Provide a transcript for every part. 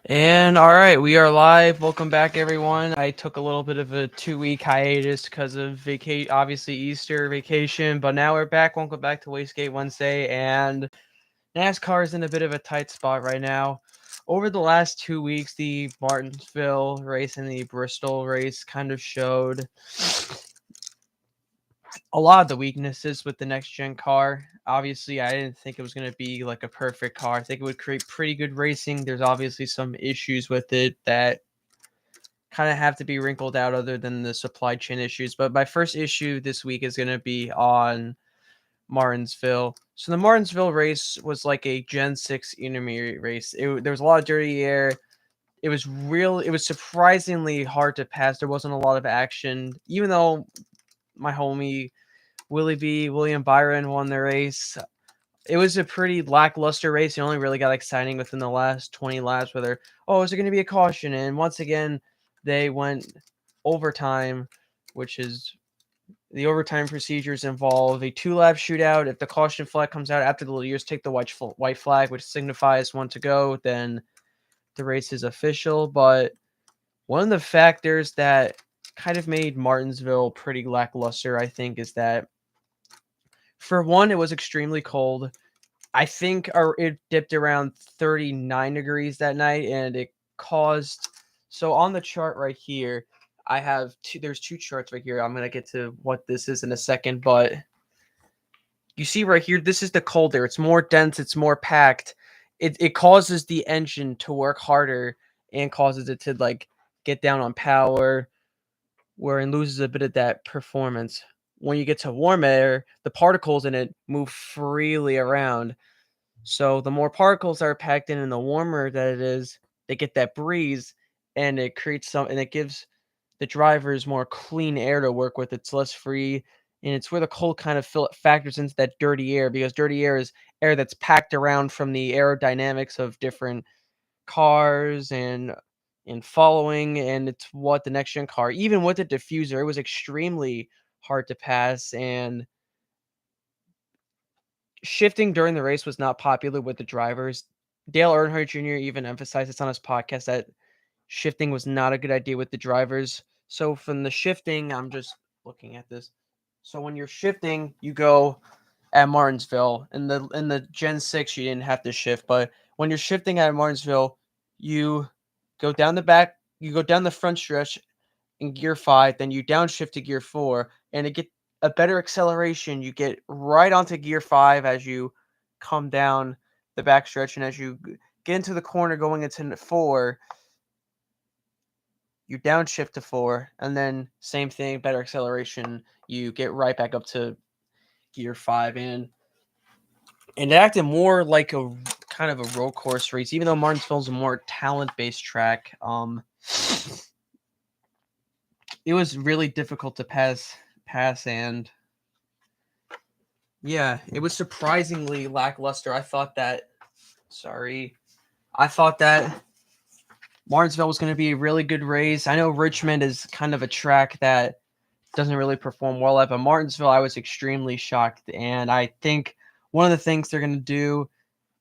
And all right, we are live. Welcome back, everyone. I took a little bit of a 2-week hiatus because of obviously Easter vacation, but now we're back. Welcome back to Wastegate Wednesday, and NASCAR is in a bit of a tight spot right now. Over the last 2 weeks, the Martinsville race and the Bristol race kind of showed a lot of the weaknesses with the next gen car. Obviously, I didn't think it was going to be like a perfect car. I think it would create pretty good racing. There's obviously some issues with it that kind of have to be wrinkled out other than the supply chain issues. But my first issue this week is going to be on Martinsville. So the Martinsville race was like a Gen 6 intermediate race. There was a lot of dirty air. It was surprisingly hard to pass. There wasn't a lot of action, even though my homie William Byron won the race. It was a pretty lackluster race. It only really got exciting within the last 20 laps where is there going to be a caution? And once again, they went overtime, which is the overtime procedures involve a 2-lap shootout. If the caution flag comes out after the leaders take the white flag, which signifies one to go, then the race is official. But one of the factors that kind of made Martinsville pretty lackluster, I think, is that for one, it was extremely cold. I think it dipped around 39 degrees that night, and it caused. So on the chart right here, I have two. There's two charts right here. I'm gonna get to what this is in a second, but you see right here, this is the cold air. It's more dense. It's more packed. It causes the engine to work harder and causes it to like get down on power, where it loses a bit of that performance. When you get to warm air, the particles in it move freely around. So the more particles are packed in and the warmer that it is, they get that breeze and it creates and it gives the drivers more clean air to work with. It's less free, and it's where the cold kind of factors into that dirty air, because dirty air is air that's packed around from the aerodynamics of different cars and following, and it's what the next gen car, even with the diffuser, it was extremely hard to pass, and shifting during the race was not popular with the drivers. Dale Earnhardt Jr. even emphasized this on his podcast that shifting was not a good idea with the drivers. So from the shifting, I'm just looking at this. So when you're shifting, you go at Martinsville. In the Gen 6, you didn't have to shift, but when you're shifting at Martinsville, you go down the back, you go down the front stretch in gear 5, then you downshift to gear 4, and to get a better acceleration, you get right onto gear 5 as you come down the back stretch, and as you get into the corner going into 4, you downshift to 4, and then same thing, better acceleration, you get right back up to gear 5, and it acted more like a kind of a road course race, even though Martinsville's a more talent-based track. It was really difficult to pass, and yeah, it was surprisingly lackluster. I thought that Martinsville was going to be a really good race. I know Richmond is kind of a track that doesn't really perform well at, but Martinsville, I was extremely shocked. And I think one of the things they're going to do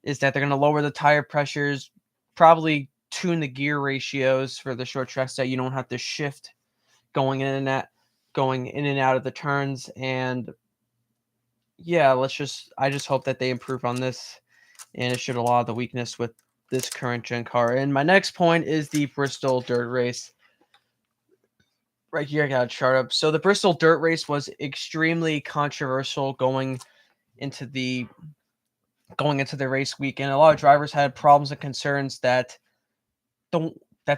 is that they're going to lower the tire pressures, probably tune the gear ratios for the short tracks so that you don't have to shift going in and out of the turns. And yeah, I just hope that they improve on this, and it showed a lot of the weakness with this current gen car. And my next point is the Bristol Dirt race. Right here, I got a chart up. So the Bristol Dirt race was extremely controversial into the going into the race weekend. A lot of drivers had problems and concerns that the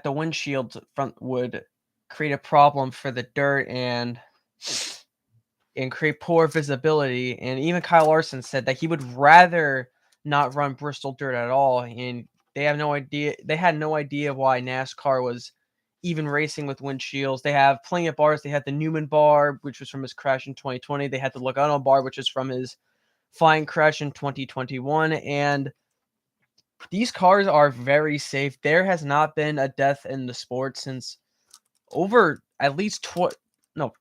windshield front would create a problem for the dirt and create poor visibility. And even Kyle Larson said that he would rather not run Bristol Dirt at all. And they have no idea. They had no idea why NASCAR was even racing with windshields. They have plenty of bars. They had the Newman bar, which was from his crash in 2020. They had the Logano bar, which is from his flying crash in 2021. And these cars are very safe. There has not been a death in the sport since over at least no,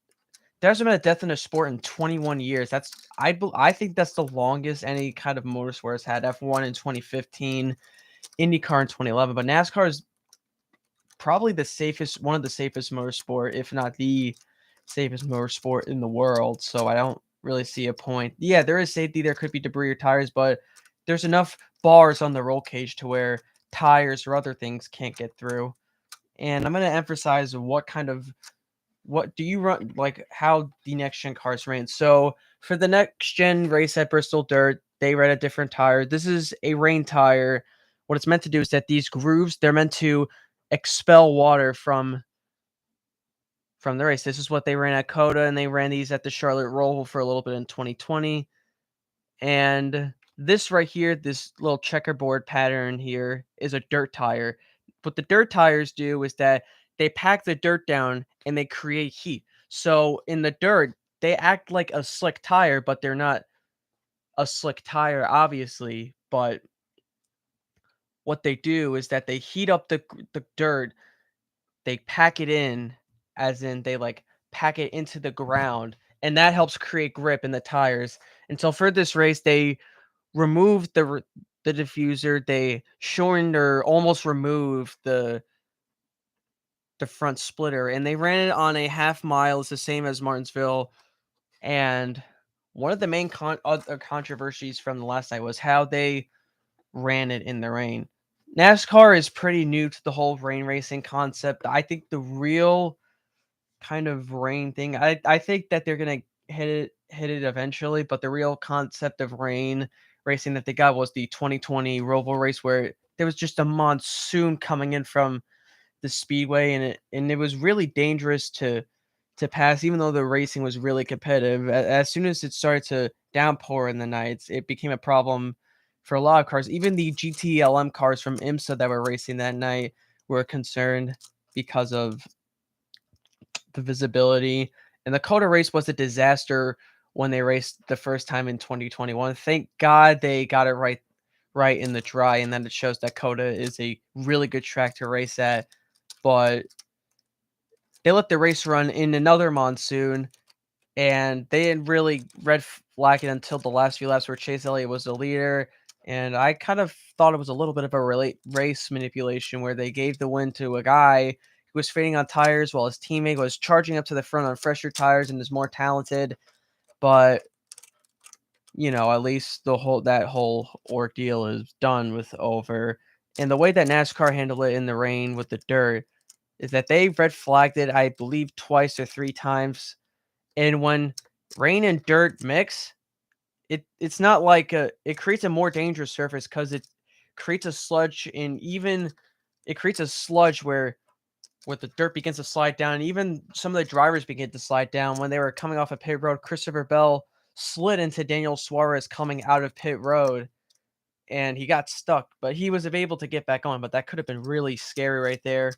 there hasn't been a death in a sport in 21 years. I think that's the longest any kind of motorsport has had. F1 in 2015, IndyCar in 2011, but NASCAR has probably one of the safest motorsport, if not the safest motorsport in the world. So I don't really see a point. Yeah, there is safety. There could be debris or tires, but there's enough bars on the roll cage to where tires or other things can't get through. And I'm going to emphasize what do you run, like how the next gen cars ran. So for the next gen race at Bristol Dirt, they ran a different tire. This is a rain tire. What it's meant to do is that these grooves, they're meant to expel water from the race. This is what they ran at Coda, and they ran these at the Charlotte Roval for a little bit in 2020. And this right here, this little checkerboard pattern here, is a dirt tire. What the dirt tires do is that they pack the dirt down and they create heat. So in the dirt, they act like a slick tire, but they're not a slick tire, obviously. But what they do is that they heat up the dirt, they pack it in, as in they like pack it into the ground, and that helps create grip in the tires. And so for this race, they removed the diffuser. They shortened or almost removed the front splitter, and they ran it on a half mile. It's the same as Martinsville. And one of the main other controversies from the last night was how they ran it in the rain. NASCAR is pretty new to the whole rain racing concept. I think the real kind of rain thing, I think that they're gonna hit it eventually, but the real concept of rain racing that they got was the 2020 Roval race, where there was just a monsoon coming in from the speedway, and it was really dangerous to pass, even though the racing was really competitive. As soon as it started to downpour in the nights, it became a problem for a lot of cars. Even the GTLM cars from IMSA that were racing that night were concerned because of the visibility. And the Coda race was a disaster when they raced the first time in 2021. Thank God they got it right in the dry, and then it shows that Coda is a really good track to race at. But they let the race run in another monsoon, and they didn't really red flag it until the last few laps where Chase Elliott was the leader. And I kind of thought it was a little bit of a race manipulation where they gave the win to a guy who was fading on tires while his teammate was charging up to the front on fresher tires and is more talented. But at least that whole ordeal is done with over. And the way that NASCAR handled it in the rain with the dirt is that they red flagged it, I believe, twice or three times. And when rain and dirt mix, it's not like it creates a more dangerous surface because it creates a sludge, and even it creates a sludge where the dirt begins to slide down, and even some of the drivers begin to slide down. When they were coming off of pit road, Christopher Bell slid into Daniel Suarez coming out of pit road, and he got stuck, but he was able to get back on. But that could have been really scary right there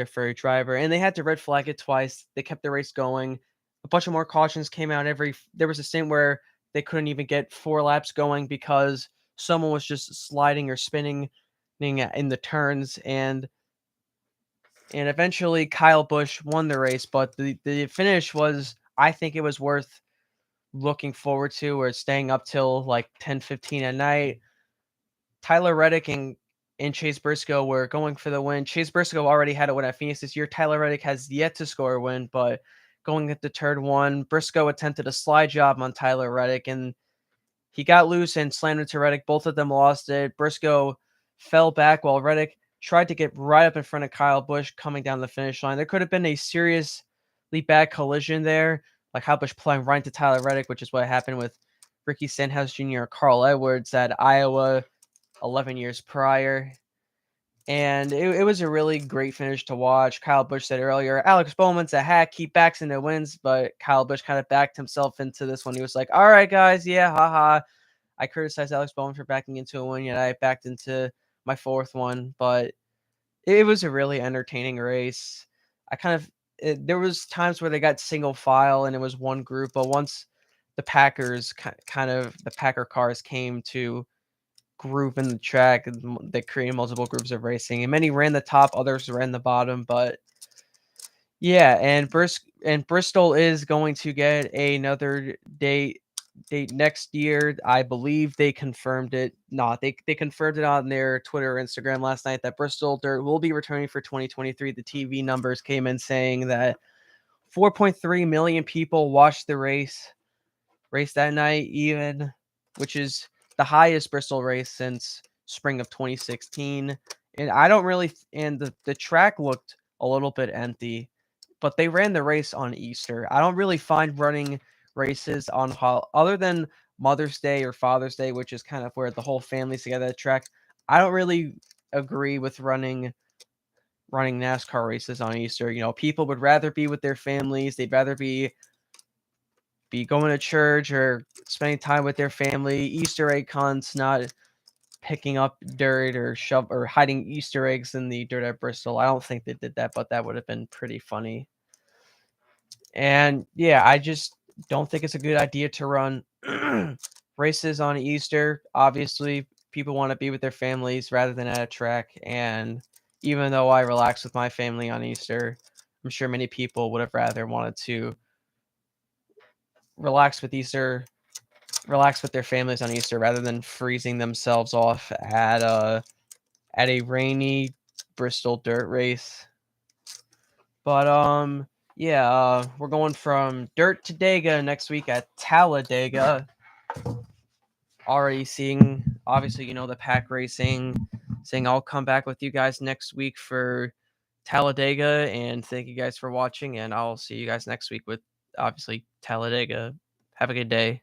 for a driver. And they had to red flag it twice. They kept the race going. A bunch of more cautions came out there was a stint where they couldn't even get 4 laps going because someone was just sliding or spinning in the turns, and eventually Kyle Busch won the race. But the finish was, I think it was worth looking forward to, or staying up till like 10-15 at night. Tyler Reddick and Chase Briscoe were going for the win. Chase Briscoe already had a win at Phoenix this year. Tyler Reddick has yet to score a win, but going at the turn one, Briscoe attempted a slide job on Tyler Reddick, and he got loose and slammed into Reddick. Both of them lost it. Briscoe fell back while Reddick tried to get right up in front of Kyle Busch coming down the finish line. There could have been a seriously bad collision there, like Kyle Busch playing right into Tyler Reddick, which is what happened with Ricky Stenhouse Jr. and Carl Edwards at Iowa 11 years prior. And it was a really great finish to watch. Kyle Busch said earlier, Alex Bowman's a hack. He backs into wins, but Kyle Busch kind of backed himself into this one. He was like, all right, guys, yeah, haha. I criticized Alex Bowman for backing into a win, yet I backed into my 4th one. But it was a really entertaining race. There was times where they got single file and it was one group, but once the Packers the Packer cars came to group in the track, they created multiple groups of racing, and many ran the top, others ran the bottom. But yeah, and Bristol is going to get another date next year, I believe they confirmed it. No, they confirmed it on their Twitter or Instagram last night that Bristol Dirt will be returning for 2023. The TV numbers came in saying that 4.3 million people watched the race that night, which is the highest Bristol race since spring of 2016. And I don't really, and the track looked a little bit empty, but they ran the race on Easter. I don't really find running races on other than Mother's Day or Father's Day, which is kind of where the whole family's together at the track. I don't really agree with running NASCAR races on Easter. People would rather be with their families. They'd rather be going to church or spending time with their family. Easter egg hunts, not picking up dirt or hiding Easter eggs in the dirt at Bristol. I don't think they did that, but that would have been pretty funny. And yeah, I just don't think it's a good idea to run races on Easter. Obviously, people want to be with their families rather than at a track. And even though I relax with my family on Easter, I'm sure many people would have rather wanted to relax with their families on Easter rather than freezing themselves off at a rainy Bristol dirt race. But yeah, we're going from dirt to Dega next week at Talladega. Already seeing, obviously, the pack racing. Saying I'll come back with you guys next week for Talladega, and thank you guys for watching, and I'll see you guys next week with, obviously, Talladega. Have a good day.